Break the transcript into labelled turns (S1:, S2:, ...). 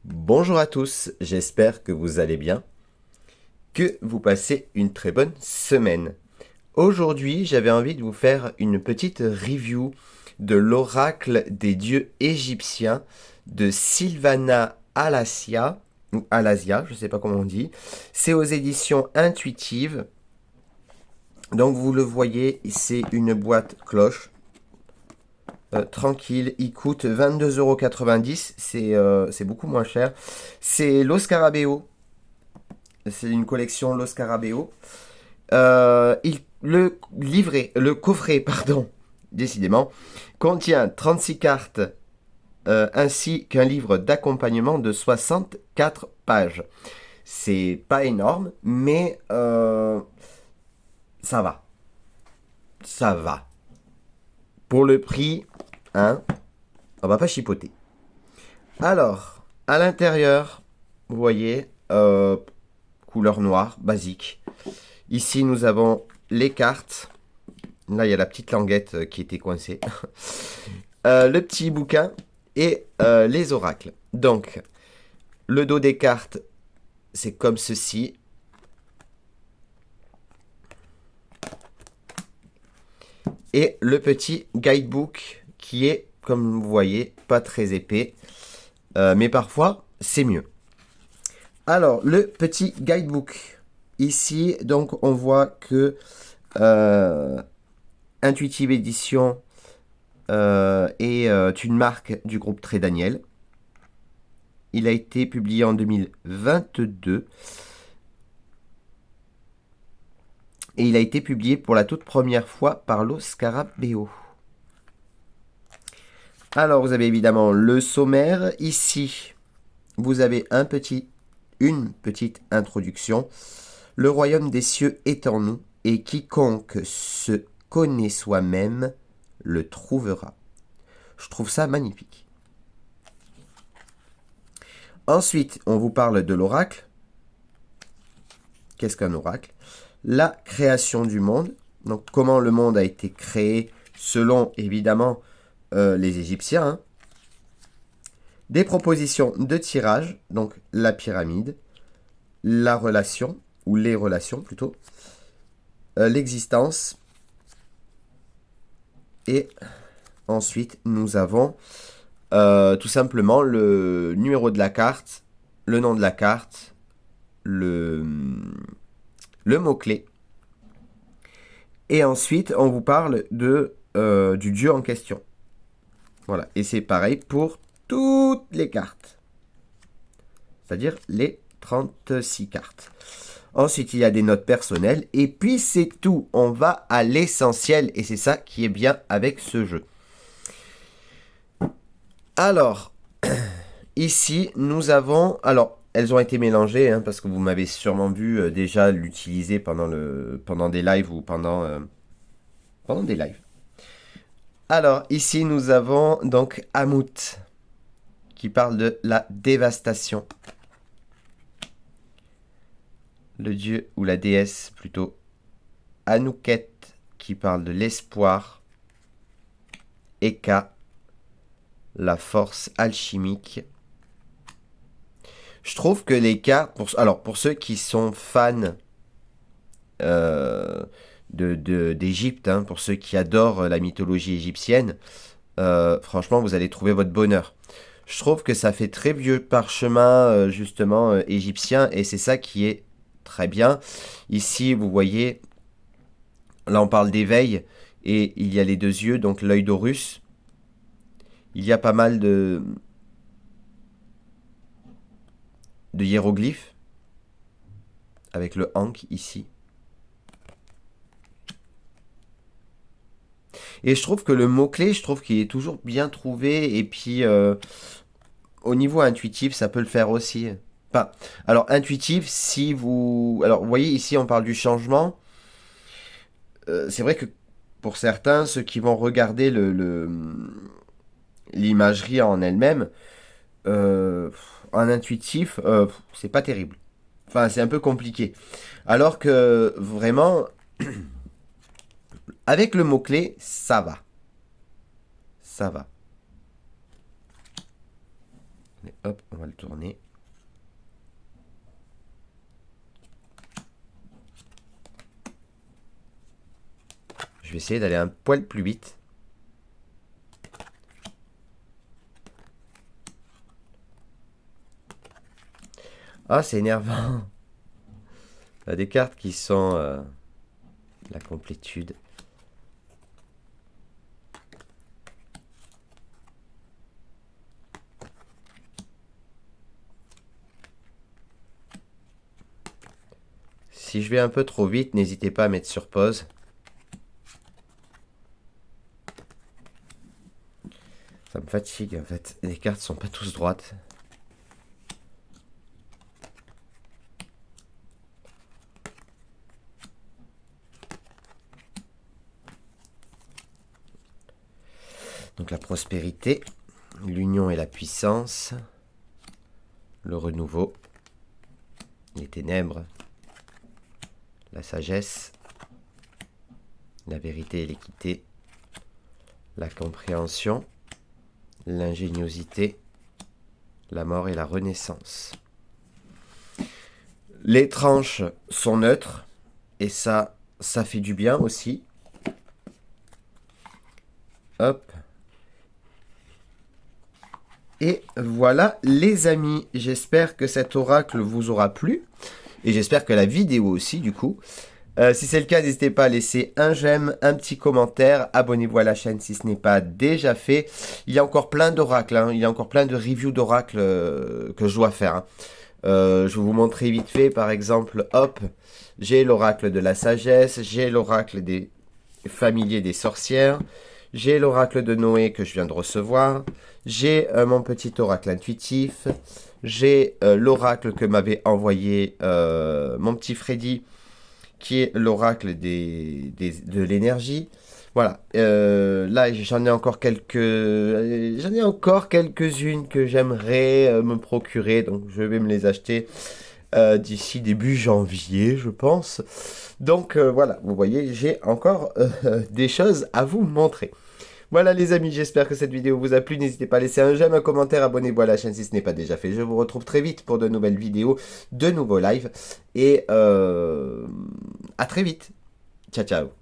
S1: Bonjour à tous, j'espère que vous allez bien, que vous passez une très bonne semaine. Aujourd'hui, j'avais envie de vous faire une petite review de l'oracle des dieux égyptiens de Sylvana Alasia, ou Alasia, je ne sais pas comment on dit. C'est aux éditions intuitives. Donc vous le voyez, c'est une boîte cloche. Tranquille, il coûte 22,90 €, c'est beaucoup moins cher. C'est Los Scarabeo. C'est une collection Los Scarabeo. Le coffret, pardon, décidément, contient 36 cartes ainsi qu'un livre d'accompagnement de 64 pages. C'est pas énorme, mais ça va. Ça va. Pour le prix, hein, on va pas chipoter. Alors, à l'intérieur, vous voyez, couleur noire, basique. Ici, nous avons les cartes. Là, il y a la petite languette qui était coincée. Le petit bouquin et les oracles. Donc, le dos des cartes, c'est comme ceci. Et le petit guidebook qui est, comme vous voyez, pas très épais. Mais parfois, c'est mieux. Alors, le petit guidebook. Ici, donc, on voit que Intuitive Edition est une marque du groupe Très Daniel. Il a été publié en 2022 et il a été publié pour la toute première fois par Los Scarabeo. Alors vous avez évidemment le sommaire. Ici, vous avez une petite introduction. Le royaume des cieux est en nous et quiconque se connaît soi-même le trouvera. Je trouve ça magnifique. Ensuite, on vous parle de l'oracle. Qu'est-ce qu'un oracle? La création du monde. Donc, comment le monde a été créé selon, évidemment, les Égyptiens. Hein. Des propositions de tirage. Donc, la pyramide. La relation, ou les relations plutôt. L'existence. Et ensuite, nous avons tout simplement le numéro de la carte, le nom de la carte, le mot-clé. Et ensuite, on vous parle du dieu en question. Voilà. Et c'est pareil pour toutes les cartes. C'est-à-dire les 36 cartes. Ensuite, il y a des notes personnelles. Et puis, c'est tout. On va à l'essentiel. Et c'est ça qui est bien avec ce jeu. Alors, ici, nous avons... Alors, elles ont été mélangées, hein, parce que vous m'avez sûrement vu déjà l'utiliser pendant des lives ou pendant des lives. Alors, ici, nous avons donc Amout, qui parle de la dévastation. Le dieu, ou la déesse plutôt. Anouket, qui parle de l'espoir. Eka, la force alchimique. Je trouve que les cartes, pour ceux qui sont fans d'Égypte, hein, pour ceux qui adorent la mythologie égyptienne, franchement, vous allez trouver votre bonheur. Je trouve que ça fait très vieux parchemin, justement, égyptien, et c'est ça qui est très bien. Ici, vous voyez, là on parle d'éveil, et il y a les deux yeux, donc l'œil d'Horus. Il y a pas mal de hiéroglyphes, avec le Ankh ici. Et je trouve que le mot-clé, je trouve qu'il est toujours bien trouvé. Et puis, au niveau intuitif, ça peut le faire aussi. Enfin, alors, intuitif, si vous... Alors, vous voyez, ici, on parle du changement. C'est vrai que pour certains, ceux qui vont regarder l'imagerie en elle-même, en intuitif, c'est pas terrible. Enfin, c'est un peu compliqué. Alors que, vraiment, avec le mot-clé, ça va. Ça va. Et hop, on va le tourner. Je vais essayer d'aller un poil plus vite. Ah, c'est énervant. Il y a des cartes qui sont la complétude. Si je vais un peu trop vite, n'hésitez pas à mettre sur pause. Ça me fatigue en fait. Les cartes sont pas tous droites. Donc la prospérité, l'union et la puissance, le renouveau, les ténèbres, la sagesse, la vérité et l'équité, la compréhension, l'ingéniosité, la mort et la renaissance. Les tranches sont neutres et ça fait du bien aussi. Hop. Et voilà les amis, j'espère que cet oracle vous aura plu. Et j'espère que la vidéo aussi du coup. Si c'est le cas, n'hésitez pas à laisser un j'aime, un petit commentaire. Abonnez-vous à la chaîne si ce n'est pas déjà fait. Il y a encore plein d'oracles, hein. Il y a encore plein de reviews d'oracles que je dois faire. Hein. Je vais vous montrer vite fait, par exemple, hop, j'ai l'oracle de la sagesse, j'ai l'oracle des familiers des sorcières, j'ai l'oracle de Noé que je viens de recevoir, j'ai mon petit oracle intuitif, j'ai l'oracle que m'avait envoyé mon petit Freddy, qui est l'oracle de l'énergie. Voilà, là j'en ai encore quelques-unes que j'aimerais me procurer, donc je vais me les acheter d'ici début janvier, je pense. Donc voilà, vous voyez, j'ai encore des choses à vous montrer. Voilà les amis, j'espère que cette vidéo vous a plu. N'hésitez pas à laisser un j'aime, un commentaire, abonnez-vous à la chaîne si ce n'est pas déjà fait. Je vous retrouve très vite pour de nouvelles vidéos, de nouveaux lives. Et à très vite. Ciao, ciao.